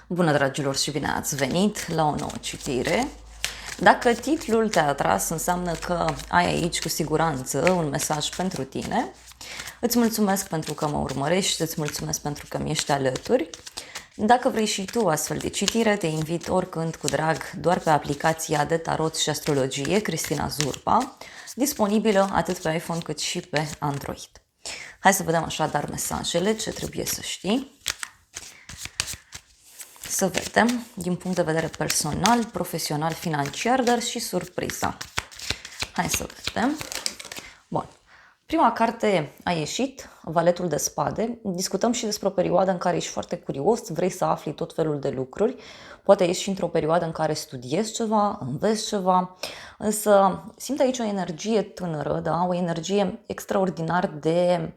Bună, dragilor, și bine ați venit la o nouă citire. Dacă titlul te-a atras, înseamnă că ai aici cu siguranță un mesaj pentru tine. Îți mulțumesc pentru că mă urmărești, îți mulțumesc pentru că mi ești alături. Dacă vrei și tu astfel de citire, te invit oricând cu drag doar pe aplicația de tarot și astrologie Cristina Zurba, disponibilă atât pe iPhone cât și pe Android. Hai să vedem așadar mesajele, ce trebuie să știi. Să vedem din punct de vedere personal, profesional, financiar, dar și surpriza. Hai să vedem. Bun. Prima carte a ieșit, Valetul de spade. Discutăm și despre o perioadă în care ești foarte curios, vrei să afli tot felul de lucruri. Poate ești și într-o perioadă în care studiezi ceva, înveți ceva, însă simt aici o energie tânără, da? O energie extraordinar de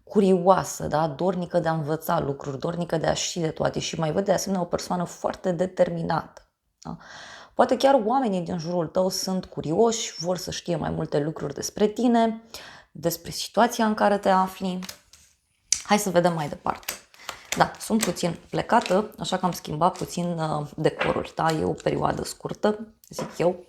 curioasă, da? Dornică de a învăța lucruri, dornică de a ști de toate și mai văd de asemenea o persoană foarte determinată. Da? Poate chiar oamenii din jurul tău sunt curioși, vor să știe mai multe lucruri despre tine, despre situația în care te afli. Hai să vedem mai departe. Da, sunt puțin plecată, așa că am schimbat puțin decorul, da? E o perioadă scurtă, zic eu.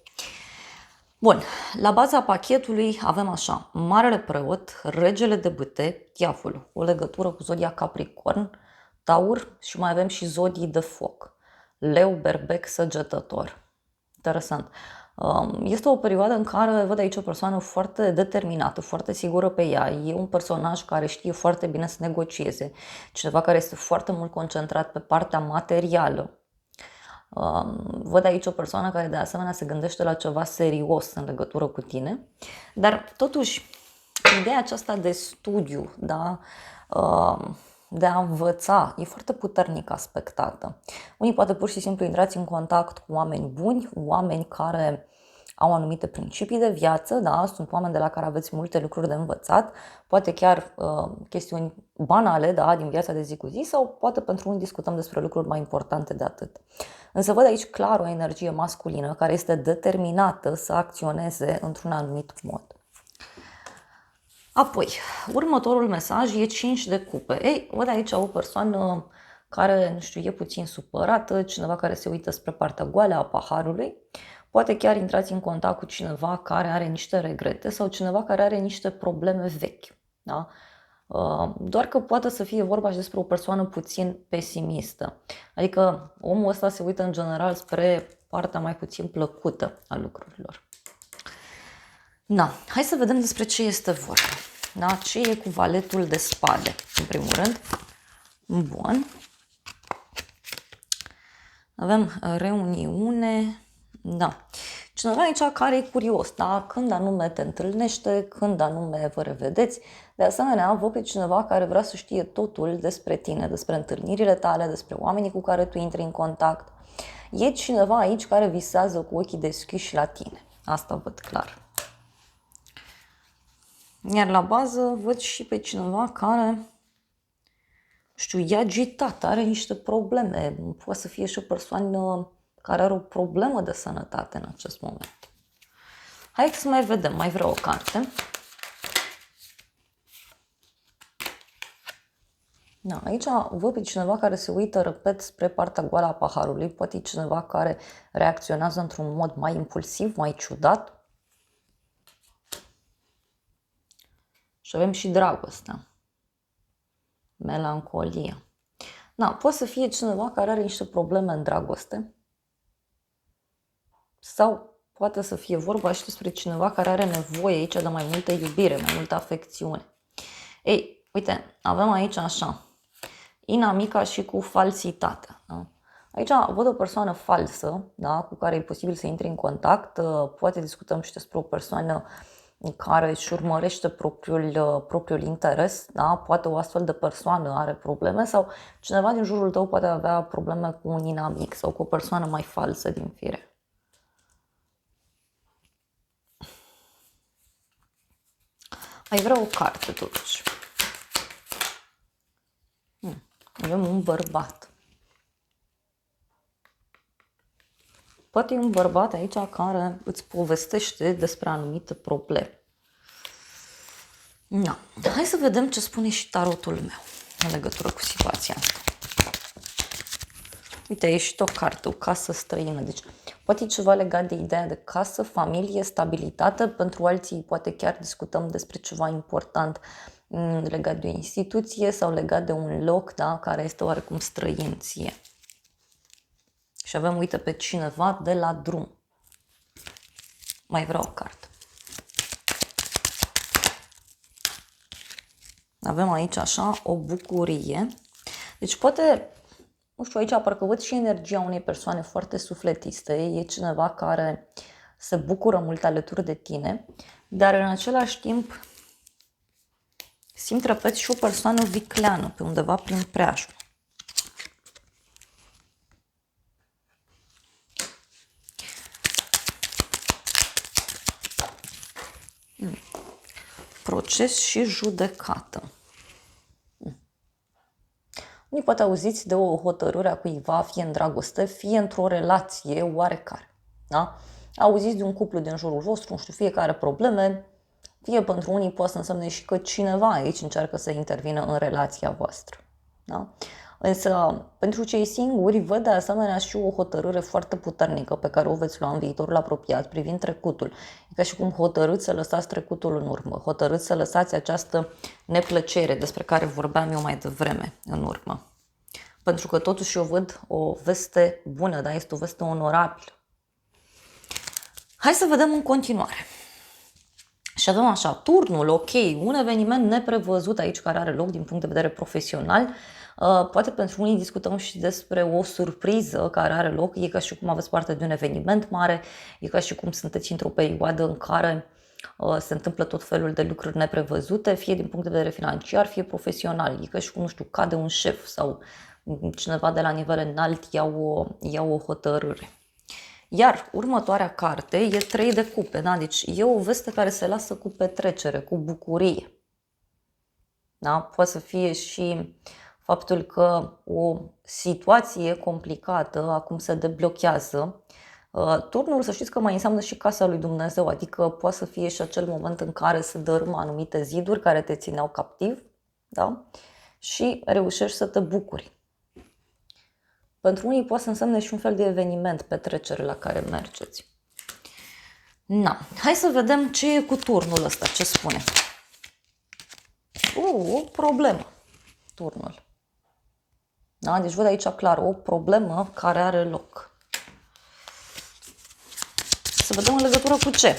Bun, la baza pachetului avem așa, Marele Preot, Regele de Bâte, Diavolul, o legătură cu zodia Capricorn, Taur și mai avem și zodii de foc, Leu, Berbec, Săgetător. Interesant. Este o perioadă în care văd aici o persoană foarte determinată, foarte sigură pe ea. E un personaj care știe foarte bine să negocieze, cineva care este foarte mult concentrat pe partea materială. Văd aici o persoană care de asemenea se gândește la ceva serios în legătură cu tine, dar totuși ideea aceasta de studiu, da? De a învăța, e foarte puternic aspectată. Unii poate pur și simplu intrați în contact cu oameni buni, oameni care au anumite principii de viață, da? Sunt oameni de la care aveți multe lucruri de învățat, poate chiar chestiuni banale, da? Din viața de zi cu zi, sau poate pentru unii discutăm despre lucruri mai importante de atât. Însă văd aici clar o energie masculină care este determinată să acționeze într-un anumit mod. Apoi, următorul mesaj e 5 de cupe. Ei, văd aici o persoană care, nu știu, e puțin supărată, cineva care se uită spre partea goală a paharului. Poate chiar intrați în contact cu cineva care are niște regrete sau cineva care are niște probleme vechi. Da? Doar că poate să fie vorba și despre o persoană puțin pesimistă. Adică omul ăsta se uită în general spre partea mai puțin plăcută a lucrurilor. Da, hai să vedem despre ce este vorba. Da, ce e cu Valetul de spade, în primul rând. Bun. Avem reuniune. Da. Cineva aici care e curios, da? Când anume te întâlnește, când anume vă revedeți. De asemenea, văd pe cineva care vrea să știe totul despre tine, despre întâlnirile tale, despre oamenii cu care tu intri în contact. E cineva aici care visează cu ochii deschiși la tine. Asta văd clar. Iar la bază văd și pe cineva care, știu, e agitat, are niște probleme. Poate să fie și o persoană care are o problemă de sănătate în acest moment. Hai să mai vedem, mai vreau o carte. Da, aici văd pe cineva care se uită, repet, spre partea goală a paharului. Poate e cineva care reacționează într-un mod mai impulsiv, mai ciudat. Și avem și dragostea. Melancolia. Da, poate să fie cineva care are niște probleme în dragoste. Sau poate să fie vorba și despre cineva care are nevoie aici de mai multă iubire, mai multă afecțiune. Ei, uite, avem aici așa, inamica și cu falsitatea. Da? Aici văd o persoană falsă, da, cu care e posibil să intri în contact. Poate discutăm și despre o persoană care își urmărește propriul interes, da? Poate o astfel de persoană are probleme sau cineva din jurul tău poate avea probleme cu un inamic sau cu o persoană mai falsă din fire. Ai vrea o carte totuși. Avem un bărbat. Poate e un bărbat aici care îți povestește despre anumite probleme. Da. Hai să vedem ce spune și tarotul meu în legătură cu situația asta. Uite, a ieșit o carte, o casă străină. Deci, poate e ceva legat de ideea de casă, familie, stabilitate. Pentru alții, poate chiar discutăm despre ceva important legat de o instituție sau legat de un loc, da, care este oarecum străin ție. Și avem, uite, pe cineva de la drum. Mai vreau o carte. Avem aici așa o bucurie. Deci poate, nu știu, aici parcă văd și energia unei persoane foarte sufletiste. E cineva care se bucură mult alături de tine, dar în același timp simt, repet, și o persoană vicleană pe undeva prin preajmă. Proces și judecată. Unii poate auziți de o hotărâre a cuiva, fie în dragoste, fie într-o relație oarecare. Da? Auziți de un cuplu din jurul vostru, nu știu, fiecare probleme, fie pentru unii poate să însemne și că cineva aici încearcă să intervină în relația voastră. Da? Însă, pentru cei singuri, văd de asemenea și o hotărâre foarte puternică pe care o veți lua în viitorul apropiat privind trecutul. E ca și cum hotărâți să lăsați trecutul în urmă, hotărâți să lăsați această neplăcere despre care vorbeam eu mai devreme în urmă. Pentru că totuși eu văd o veste bună, da? Este o veste onorabilă. Hai să vedem în continuare. Și avem așa, turnul, ok, un eveniment neprevăzut aici care are loc din punct de vedere profesional. Poate pentru unii discutăm și despre o surpriză care are loc, e ca și cum aveți parte de un eveniment mare, e ca și cum sunteți într-o perioadă în care se întâmplă tot felul de lucruri neprevăzute, fie din punct de vedere financiar, fie profesional. E ca și cum, nu știu, cade un șef sau cineva de la nivel înalt ia o hotărâre. Iar următoarea carte e 3 de cupe, da? Deci e o veste care se lasă cu petrecere, cu bucurie. Da? Poate să fie și faptul că o situație complicată acum se deblochează. Turnul, să știți că mai înseamnă și casa lui Dumnezeu, adică poate să fie și acel moment în care se dărâmă anumite ziduri care te țineau captiv, da? Și reușești să te bucuri. Pentru unii poate să însemne și un fel de eveniment, petrecere la care mergeți. Na, hai să vedem ce e cu turnul ăsta, ce spune. O problemă, turnul. Da? Deci văd aici clar o problemă care are loc. Să vedem în legătură cu ce.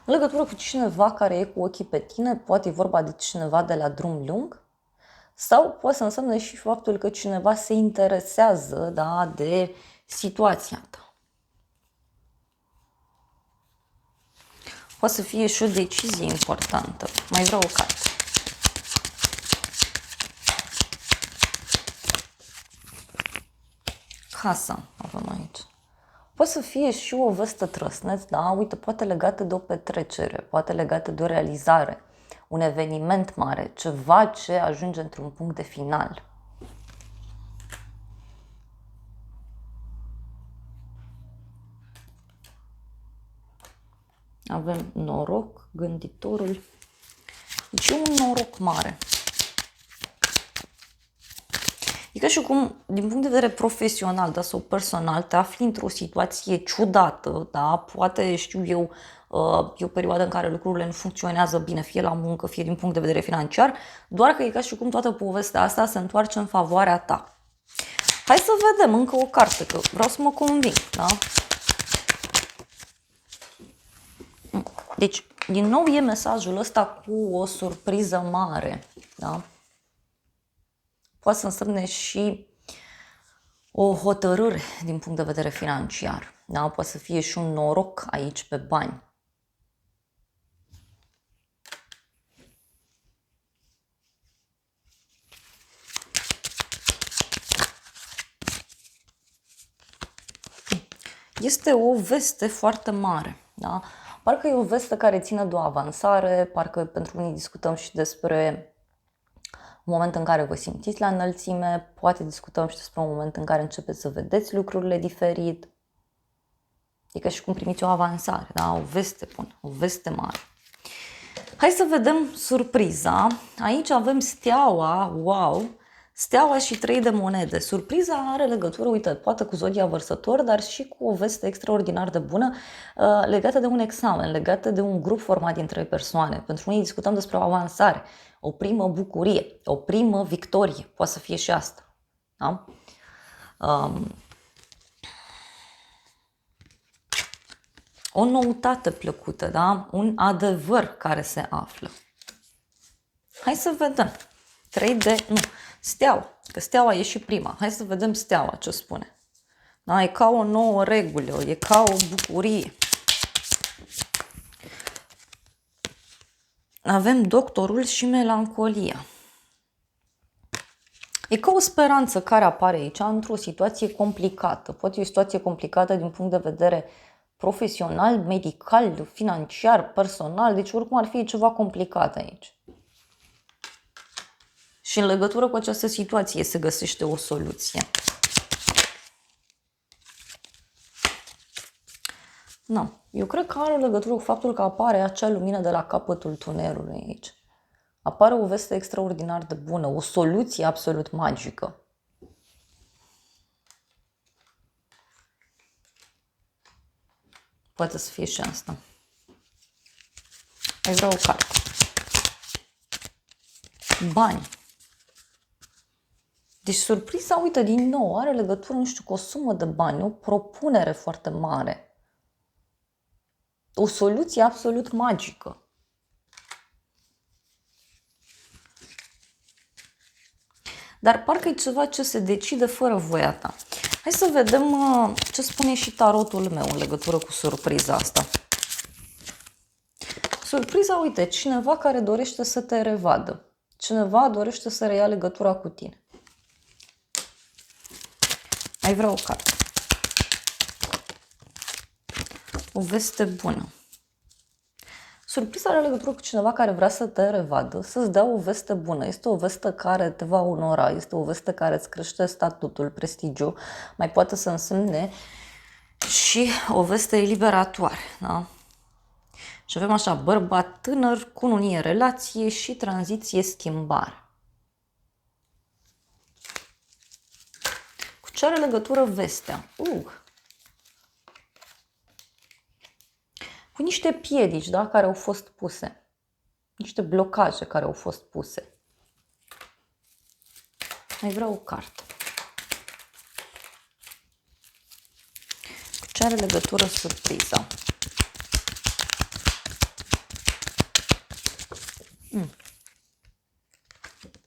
În legătură cu cineva care e cu ochii pe tine, poate e vorba de cineva de la drum lung, sau poate să însemne și faptul că cineva se interesează, da, de situația ta. Poate să fie și o decizie importantă. Mai vreau o carte. Casa avem aici. Poate să fie și o veste trăsneț, da? Uite, poate legată de o petrecere, poate legată de o realizare, un eveniment mare, ceva ce ajunge într-un punct de final. Avem noroc, gânditorul. Deci e un noroc mare. E ca și cum, din punct de vedere profesional, da, sau personal, te afli într-o situație ciudată, da, poate, știu eu, e o perioadă în care lucrurile nu funcționează bine, fie la muncă, fie din punct de vedere financiar, doar că e ca și cum toată povestea asta se întoarce în favoarea ta. Hai să vedem încă o carte, că vreau să mă conving, da? Deci, din nou e mesajul ăsta cu o surpriză mare, da? Poate să însemne și o hotărâre din punct de vedere financiar. Da? Poate să fie și un noroc aici pe bani. Este o veste foarte mare. Da? Parcă e o veste care ține de o avansare, parcă pentru unii discutăm și despre un moment în care vă simțiți la înălțime, poate discutăm și despre un moment în care începeți să vedeți lucrurile diferit. E ca și cum primiți o avansare, da? O veste bună, o veste mare. Hai să vedem surpriza. Aici avem steaua, wow, steaua și 3 de monede. Surpriza are legătură, uite, poate cu zodia Vărsător, dar și cu o veste extraordinar de bună legată de un examen, legată de un grup format din 3 persoane. Pentru noi discutăm despre o avansare, o primă bucurie, o primă victorie. Poate să fie și asta. Da? O noutate plăcută, da? Un adevăr care se află. Hai să vedem. 3D, nu, steaua, că steaua e și prima. Hai să vedem steaua ce spune. Da, e ca o nouă regulă, e ca o bucurie. Avem doctorul și melancolia. E ca o speranță care apare aici într-o situație complicată. Poate e o situație complicată din punct de vedere profesional, medical, financiar, personal, deci oricum ar fi ceva complicat aici. Și în legătură cu această situație se găsește o soluție. Nu, eu cred că are legătură cu faptul că apare acea lumină de la capătul tunelului aici. Apare o veste extraordinar de bună, o soluție absolut magică. Poate să fie și asta. Îi vreau o carte. Bani. Deci surpriza, uite, din nou, are legătură, nu știu, cu o sumă de bani, o propunere foarte mare. O soluție absolut magică. Dar parcă e ceva ce se decide fără voia ta. Hai să vedem ce spune și tarotul meu în legătură cu surpriza asta. Surpriza, uite, cineva care dorește să te revadă. Cineva dorește să reia legătura cu tine. Ai vrea o carte. O veste bună. Surpriza are legătură cu cineva care vrea să te revadă, să-ți dea o veste bună. Este o veste care te va onora, este o veste care îți crește statutul, prestigiu, mai poate să însemne și o veste eliberatoare. Da? Și avem așa, bărbat tânăr, cununie, relație și tranziție, schimbare. Cu ce are legătură vestea? Cu niște piedici, da, care au fost puse. Niște blocaje care au fost puse. Mai vreau o carte. Cu ce are legătură surpriza?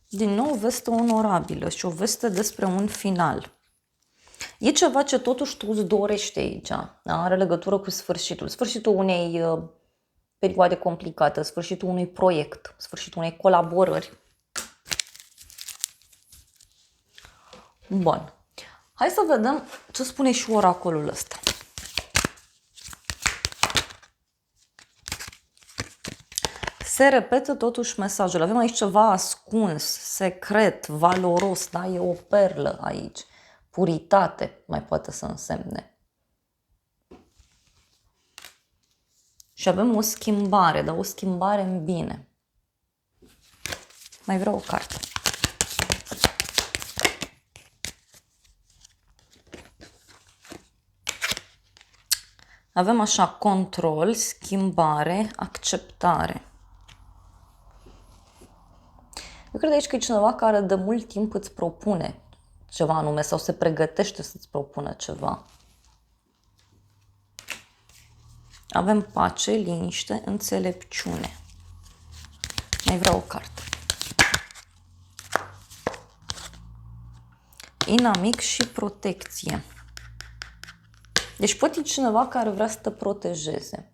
Din nou, veste onorabilă și o veste despre un final. E ceva ce totuși tu îți dorești aici. Da? Are legătură cu sfârșitul. Sfârșitul unei perioade complicate, sfârșitul unui proiect, sfârșitul unei colaborări. Bun. Hai să vedem ce spune și oracolul ăsta. Se repetă totuși mesajul. Avem aici ceva ascuns, secret, valoros, da? E o perlă aici. Puritate mai poate să însemne. Și avem o schimbare, dar o schimbare în bine. Mai vreau o carte. Avem așa control, schimbare, acceptare. Eu cred aici că e cineva care de mult timp îți propune ceva anume sau se pregătește să-ți propună ceva. Avem pace, liniște, înțelepciune. Mai vreau o carte. Inamic și protecție. Deci poate e cineva care vrea să te protejeze.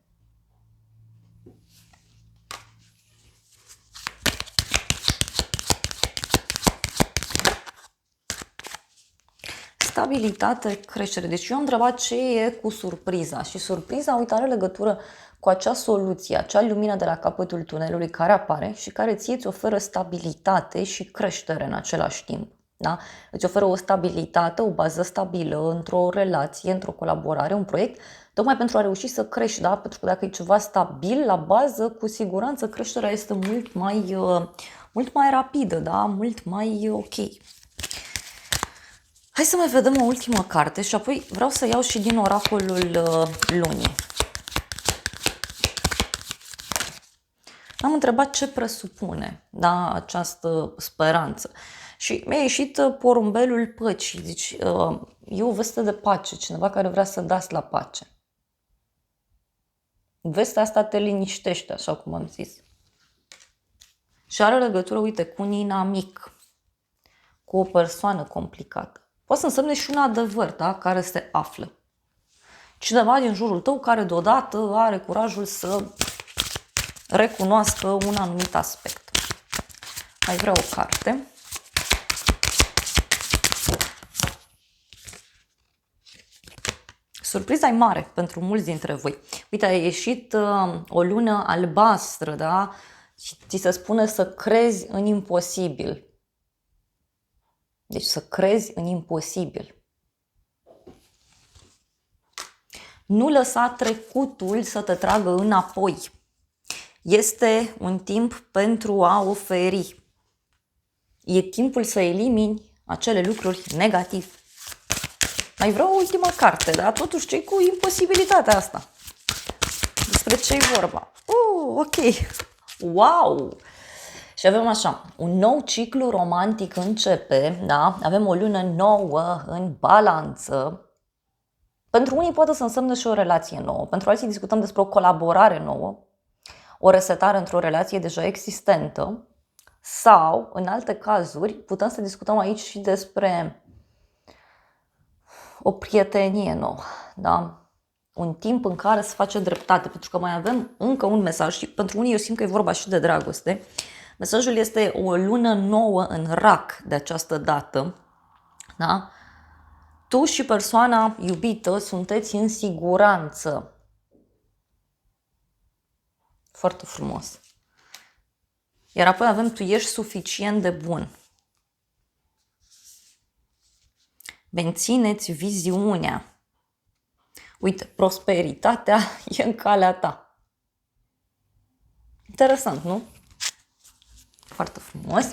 Stabilitate, creștere. Deci eu am întrebat ce e cu surpriza și surpriza, uite, are legătură cu acea soluție, acea lumină de la capătul tunelului care apare și care ție îți oferă stabilitate și creștere în același timp. Da? Îți oferă o stabilitate, o bază stabilă într-o relație, într-o colaborare, un proiect tocmai pentru a reuși să crești, da? Pentru că dacă e ceva stabil la bază, cu siguranță creșterea este mult mai rapidă, da? Mult mai ok. Hai să mai vedem o ultimă carte și apoi vreau să iau și din oracolul lunii. Am întrebat ce presupune, da, această speranță. Și mi-a ieșit porumbelul păcii. Deci, e o veste de pace, cineva care vrea să dați la pace. Vestea asta te liniștește, așa cum am zis. Și are legătură, uite, cu un inamic, cu o persoană complicată. Poate să însemne și un adevăr, da, care se află. Cineva din jurul tău care deodată are curajul să recunoască un anumit aspect. Mai vreau o carte. Surpriza e mare pentru mulți dintre voi. Uite, a ieșit o lună albastră, da? Și ți se spune să crezi în imposibil. Deci să crezi în imposibil. Nu lăsa trecutul să te tragă înapoi. Este un timp pentru a oferi. E timpul să elimini acele lucruri negative. Mai vreau o ultimă carte, dar totuși ce cu imposibilitatea asta? Despre ce e vorba? Ok. Wow! Și avem așa, un nou ciclu romantic începe, da? Avem o lună nouă în balanță. Pentru unii poate să însemne și o relație nouă, pentru alții discutăm despre o colaborare nouă, o resetare într-o relație deja existentă sau, în alte cazuri, putem să discutăm aici și despre o prietenie nouă, da? Un timp în care se face dreptate, pentru că mai avem încă un mesaj și pentru unii eu simt că e vorba și de dragoste. Mesajul este o lună nouă în rac de această dată, da? Tu și persoana iubită sunteți în siguranță. Foarte frumos. Iar apoi avem tu ești suficient de bun. Mențineți viziunea. Uite, prosperitatea e în calea ta. Interesant, nu? Foarte frumos.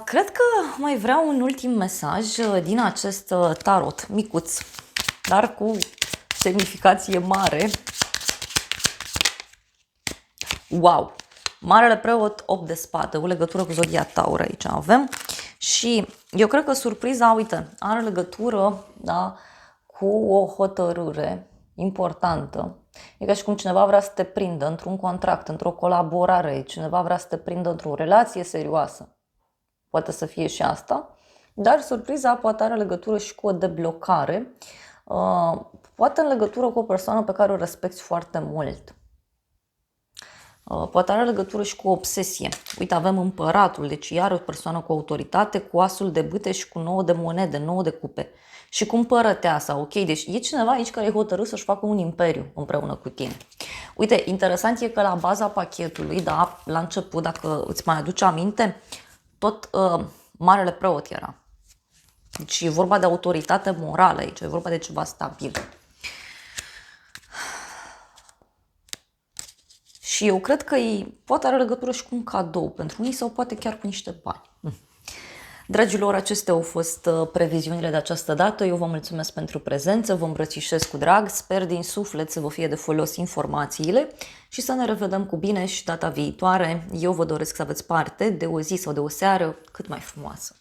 Cred că mai vreau un ultim mesaj din acest tarot micuț, dar cu semnificație mare. Wow! Marele preot, 8 de spade, o legătură cu zodia Taur aici avem. Și eu cred că surpriza, uite, are legătură, da, cu o hotărâre importantă. E ca și cum cineva vrea să te prindă într-un contract, într-o colaborare, cineva vrea să te prindă într-o relație serioasă. Poate să fie și asta, dar surpriza poate are legătură și cu o deblocare, poate în legătură cu o persoană pe care o respecti foarte mult. Poate are legătură și cu o obsesie. Uite, avem împăratul, deci iar o persoană cu autoritate, cu asul de bâte și cu 9 de monede, 9 de cupe. Și cu împărăteasa, ok? Deci e cineva aici care e hotărât să-și facă un imperiu împreună cu tine. Uite, interesant e că la baza pachetului, da, la început, dacă îți mai aduce aminte, tot marele preot era. Deci e vorba de autoritate morală aici, e vorba de ceva stabil. Și eu cred că poate are legătură și cu un cadou pentru unii sau poate chiar cu niște bani. Dragilor, acestea au fost previziunile de această dată. Eu vă mulțumesc pentru prezență, vă îmbrățișez cu drag, sper din suflet să vă fie de folos informațiile și să ne revedem cu bine și data viitoare. Eu vă doresc să aveți parte de o zi sau de o seară cât mai frumoasă.